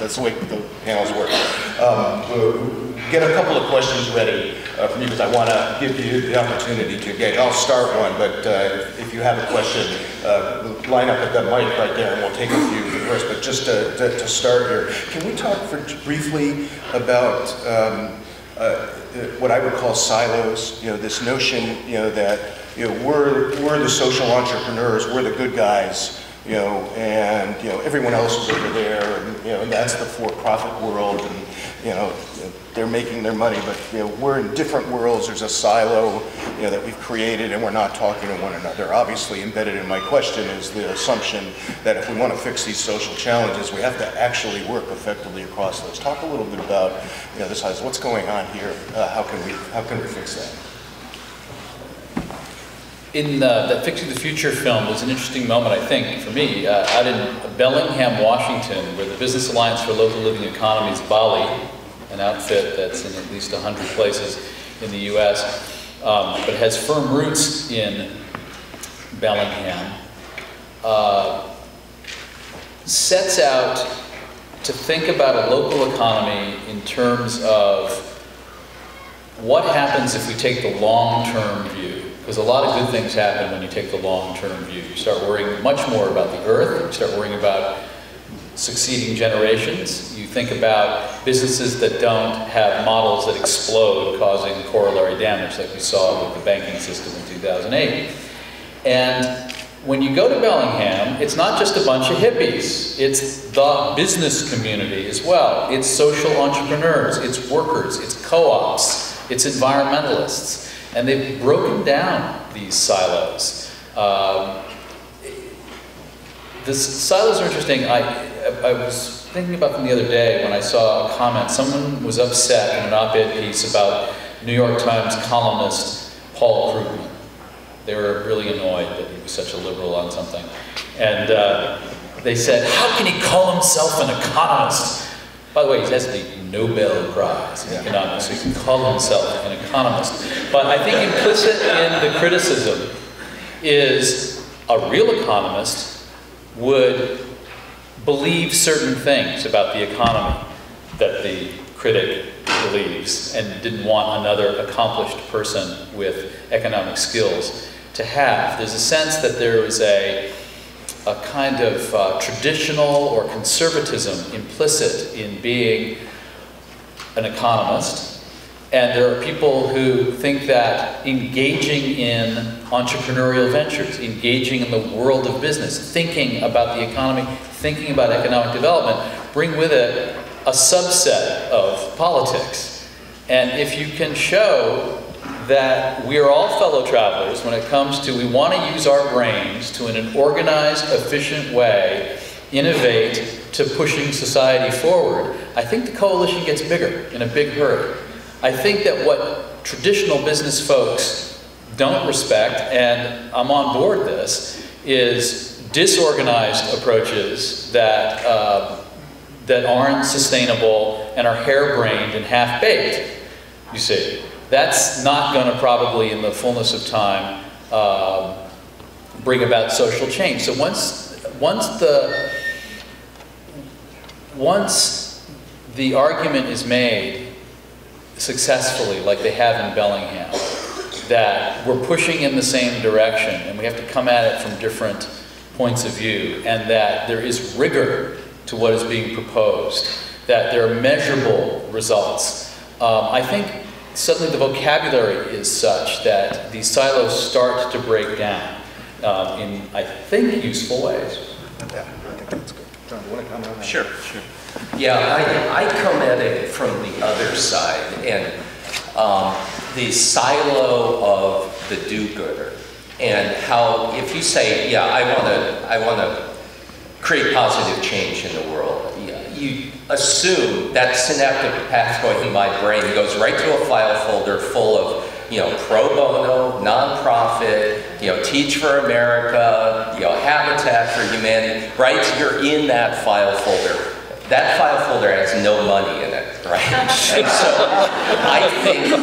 That's the way the panels work. We'll get a couple of questions ready from you because I want to give you the opportunity to engage. I'll start one, but if you have a question, line up at the mic right there and we'll take a few first. But just to start here, can we talk briefly about what I would call silos? You know, this notion, you know, that we're the social entrepreneurs, we're the good guys. You know, and everyone else is over there, and and that's the for-profit world, and they're making their money, but we're in different worlds. There's a silo that we've created, and we're not talking to one another. Obviously, embedded in my question is the assumption that if we want to fix these social challenges, we have to actually work effectively across those. Talk a little bit about this. What's going on here? How can we fix that? In that Fixing the Future film, there's an interesting moment, I think, for me, out in Bellingham, Washington, where the Business Alliance for Local Living Economies, BALI, an outfit that's in at least 100 places in the US, but has firm roots in Bellingham, sets out to think about a local economy in terms of what happens if we take the long-term view. Because a lot of good things happen when you take the long-term view. You start worrying much more about the earth, you start worrying about succeeding generations. You think about businesses that don't have models that explode, causing corollary damage like we saw with the banking system in 2008. And when you go to Bellingham, it's not just a bunch of hippies. It's the business community as well. It's social entrepreneurs, it's workers, it's co-ops, it's environmentalists. And they've broken down these silos. The silos are interesting. I was thinking about them the other day when I saw a comment. Someone was upset in an op-ed piece about New York Times columnist Paul Krugman. They were really annoyed that he was such a liberal on something. And they said, how can he call himself an economist? By the way, he has the Nobel Prize in economics, so he can call himself an economist. But I think implicit in the criticism is a real economist would believe certain things about the economy that the critic believes and didn't want another accomplished person with economic skills to have. There's a sense that there is a kind of traditional or conservatism implicit in being an economist, and there are people who think that engaging in entrepreneurial ventures, engaging in the world of business, thinking about the economy, thinking about economic development, bring with it a subset of politics. And if you can show that we are all fellow travelers when it comes to we want to use our brains to, in an organized, efficient way, innovate to pushing society forward, I think the coalition gets bigger in a big hurry. I think that what traditional business folks don't respect, and I'm on board this, is disorganized approaches that, that aren't sustainable and are harebrained and half-baked, you see. That's not going to probably, in the fullness of time, bring about social change. So once the argument is made successfully, like they have in Bellingham, that we're pushing in the same direction and we have to come at it from different points of view, and that there is rigor to what is being proposed, that there are measurable results, I think suddenly the vocabulary is such that these silos start to break down in, I think, useful ways. Yeah, I think that's good. John, do you want to comment on that? Sure, sure. Yeah, I come at it from the other side, and the silo of the do-gooder, and how if you say, yeah, I want to create positive change in the world, you assume that synaptic pathway in my brain goes right to a file folder full of, pro bono, nonprofit, Teach for America, Habitat for Humanity, right? You're in that file folder. That file folder has no money in it, right? And so I think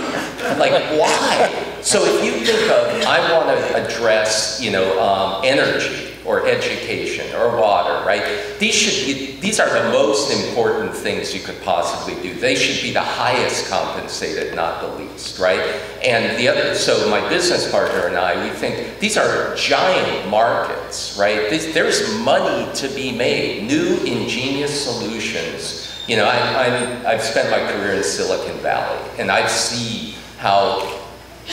Like, why? So if you think of, I want to address, energy or education or water, right? These are the most important things you could possibly do. They should be the highest compensated, not the least, right? And so my business partner and I, we think these are giant markets, right? There's money to be made, new ingenious solutions. I've spent my career in Silicon Valley, and I see how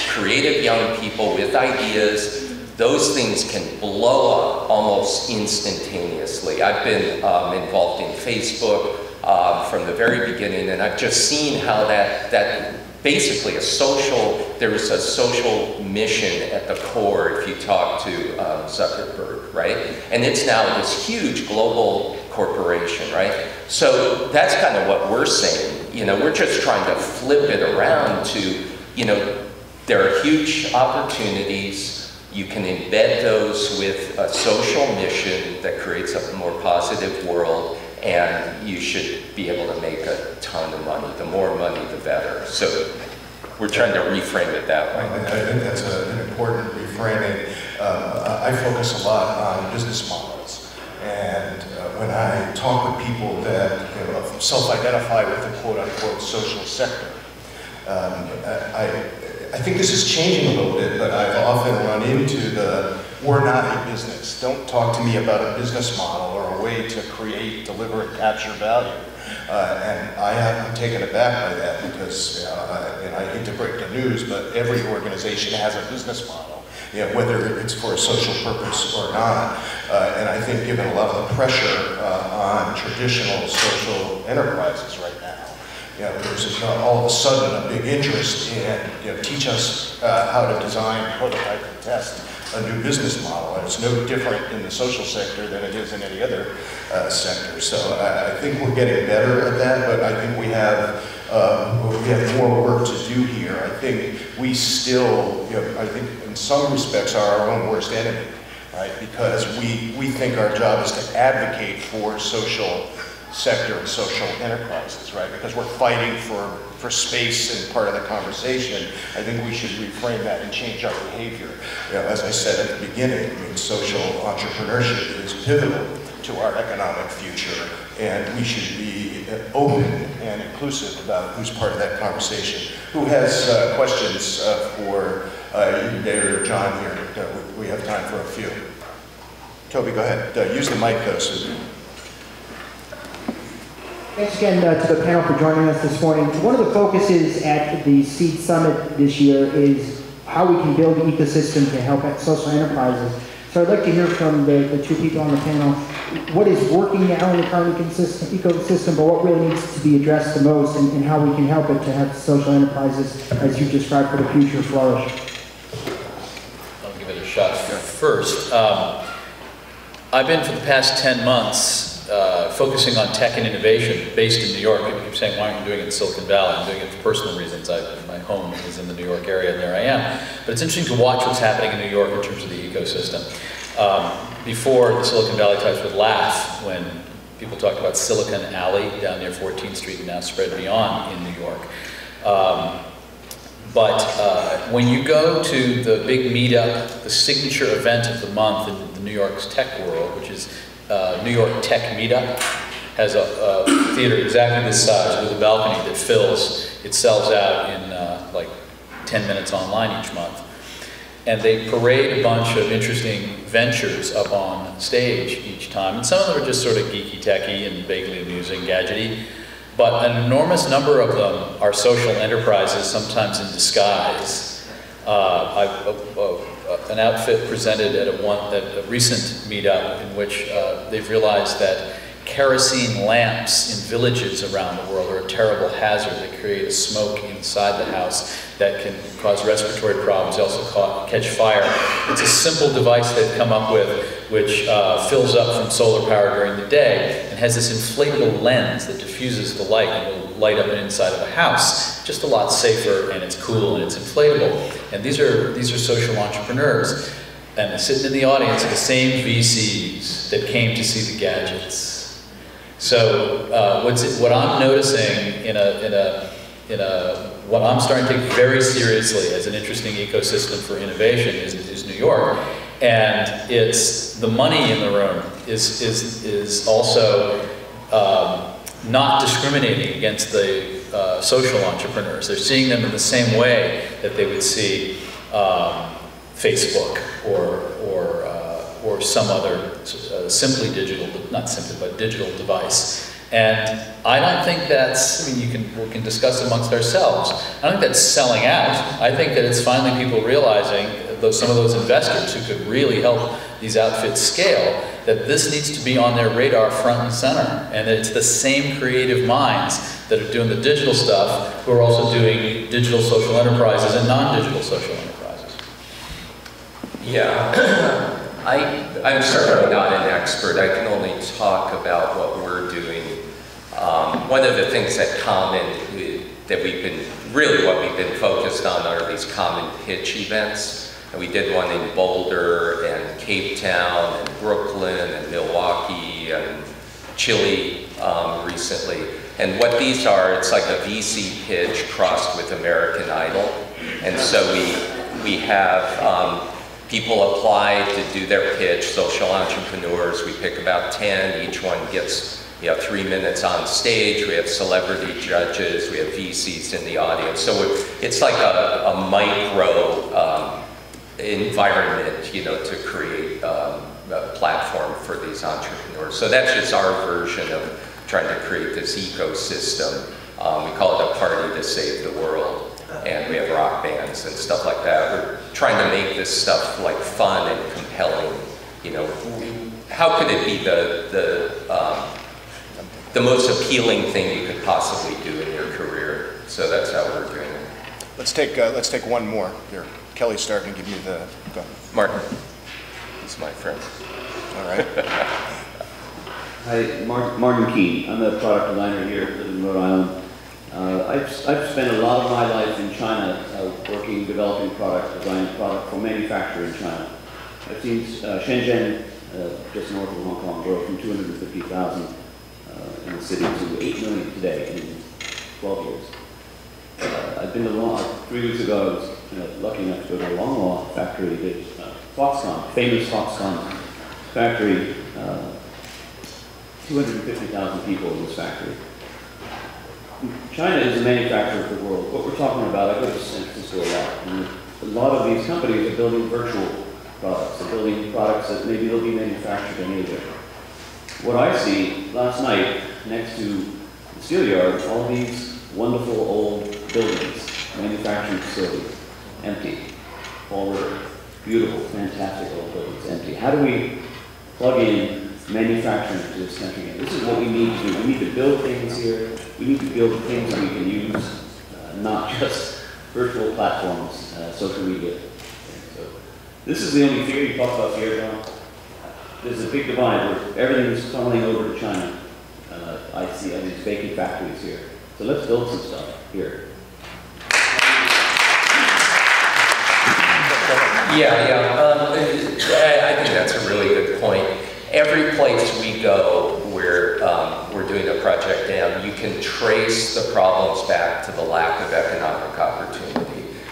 creative young people with ideas, those things can blow up almost instantaneously. I've been involved in Facebook from the very beginning, and I've just seen how that basically there was a social mission at the core if you talk to Zuckerberg, right? And it's now this huge global corporation, right? So that's kind of what we're saying. We're just trying to flip it around to, there are huge opportunities. You can embed those with a social mission that creates a more positive world, and you should be able to make a ton of money. The more money, the better. So we're trying to reframe it that way. I think that's an important reframing. I focus a lot on business models. And when I talk with people that self-identify with the quote-unquote social sector, I think this is changing a little bit, but I've often run into we're not a business. Don't talk to me about a business model or a way to create, deliver, and capture value. And I'm taken aback by that because, I hate to break the news, but every organization has a business model, whether it's for a social purpose or not. And I think given a lot of the pressure on traditional social enterprises right now, there's all of a sudden a big interest in, teach us how to design, prototype, and test a new business model. And it's no different in the social sector than it is in any other sector. So I think we're getting better at that, but I think we have more work to do here. I think we still, I think in some respects are our own worst enemy, right? Because we think our job is to advocate for social sector and social enterprises, right? Because we're fighting for space and part of the conversation. I think we should reframe that and change our behavior. As I said at the beginning, social entrepreneurship is pivotal to our economic future, and we should be open and inclusive about who's part of that conversation. Who has questions for either John here? We have time for a few. Toby, go ahead. Use the mic though, Susan. Thanks again to the panel for joining us this morning. One of the focuses at the Seed Summit this year is how we can build an ecosystem to help social enterprises. So I'd like to hear from the two people on the panel what is working now in the current ecosystem, but what really needs to be addressed the most, and how we can help it to have social enterprises, as you described, for the future flourish. I'll give it a shot first. I've been for the past 10 months focusing on tech and innovation based in New York. People keep saying, why aren't you doing it in Silicon Valley? I'm doing it for personal reasons. My home is in the New York area, and there I am. But it's interesting to watch what's happening in New York in terms of the ecosystem. Before, the Silicon Valley types would laugh when people talked about Silicon Alley down near 14th Street and now spread beyond in New York. But when you go to the big meetup, the signature event of the month in the New York's tech world, which is New York Tech Meetup, has a theater exactly this size with a balcony that fills. It sells out in like 10 minutes online each month. And they parade a bunch of interesting ventures up on stage each time. And some of them are just sort of geeky, techy, and vaguely amusing, gadgety. But an enormous number of them are social enterprises, sometimes in disguise. An outfit presented at a recent meetup in which they've realized that kerosene lamps in villages around the world are a terrible hazard. They create a smoke inside the house that can cause respiratory problems. They also catch fire. It's a simple device they've come up with which fills up from solar power during the day and has this inflatable lens that diffuses the light and will light up an inside of a house. Just a lot safer, and it's cool and it's inflatable. And these are social entrepreneurs. And they're sitting in the audience are the same VCs that came to see the gadgets. So what I'm noticing in a what I'm starting to take very seriously as an interesting ecosystem for innovation is New York. And it's the money in the room is also not discriminating against the social entrepreneurs. They're seeing them in the same way that they would see Facebook or some other simply digital, not simply, but digital device. And I don't think that's, I mean, we can discuss amongst ourselves. I don't think that's selling out. I think that it's finally people realizing, some of those investors who could really help these outfits scale, that this needs to be on their radar front and center. And that it's the same creative minds that are doing the digital stuff who are also doing digital social enterprises and non-digital social enterprises. Yeah. I'm certainly not an expert. I can only talk about what we're doing. One of the things that what we've been focused on are these common pitch events. And we did one in Boulder and Cape Town and Brooklyn and Milwaukee and Chile recently. And what these are, it's like a VC pitch crossed with American Idol. And so we have people apply to do their pitch, social entrepreneurs. We pick about 10. Each one gets 3 minutes on stage. We have celebrity judges. We have VCs in the audience. So it's like a micro environment, to create a platform for these entrepreneurs. So that's just our version of trying to create this ecosystem. We call it a party to save the world. And we have rock bands and stuff like that. We're trying to make this stuff like fun and compelling. How could it be the most appealing thing you could possibly do in your career? So that's how we're doing it. Let's take one more here. Kelly's starting to give me the go. Martin, he's my friend. All right. Hi, Martin Keene. I'm a product designer here in Rhode Island. I've spent a lot of my life in China working, developing product, designing product for manufacture in China. I've seen Shenzhen, just north of Hong Kong, grow from 250,000 in the city to 8 million today in 12 years. I've been to 3 weeks ago, I was lucky enough to go to a Longlaw factory, the Foxconn, famous Foxconn factory, 250,000 people in this factory. China is the manufacturer of the world. What we're talking about, I go to San Francisco a lot, and a lot of these companies are building virtual products. They're building products that maybe they'll be manufactured in Asia. What I see last night next to the steel yard, all these wonderful old buildings, manufacturing facilities, empty, forward, beautiful, fantastic old buildings, empty. How do we plug in manufacturing to this country? This is what we need to do. We need to build things here. We need to build things that we can use, not just virtual platforms, social media. So this is the only fear you talk about here, John. There's a big divide where everything is funneling over to China. I see these vacant factories here. So let's build some stuff here. I think that's a really good point. Every place we go, we're doing a project down, you can trace the problems back to the lack of economic opportunity.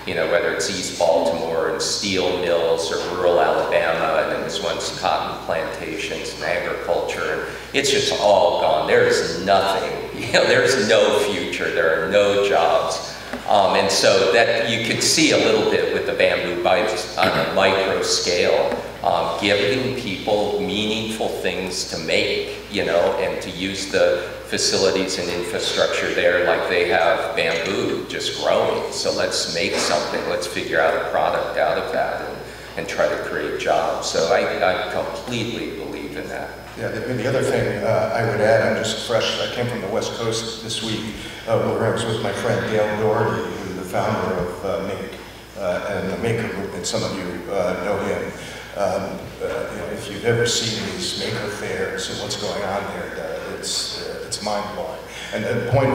Whether it's East Baltimore and steel mills or rural Alabama, and then this one's cotton plantations and agriculture. It's just all gone. There's nothing. There's no future. There are no jobs. And so that you could see a little bit with the bamboo bites on a micro scale, giving people meaningful things to make, and to use the facilities and infrastructure there like they have bamboo just growing. So let's make something, let's figure out a product out of that and try to create jobs. So I completely believe in that. Yeah, the other thing I would add, I'm just fresh, I came from the West Coast this week, where I was with my friend Dale Doherty, who's the founder of Make, and the Maker Movement. Some of you know him. If you've ever seen these maker fairs and what's going on there, it's mind-blowing. And the point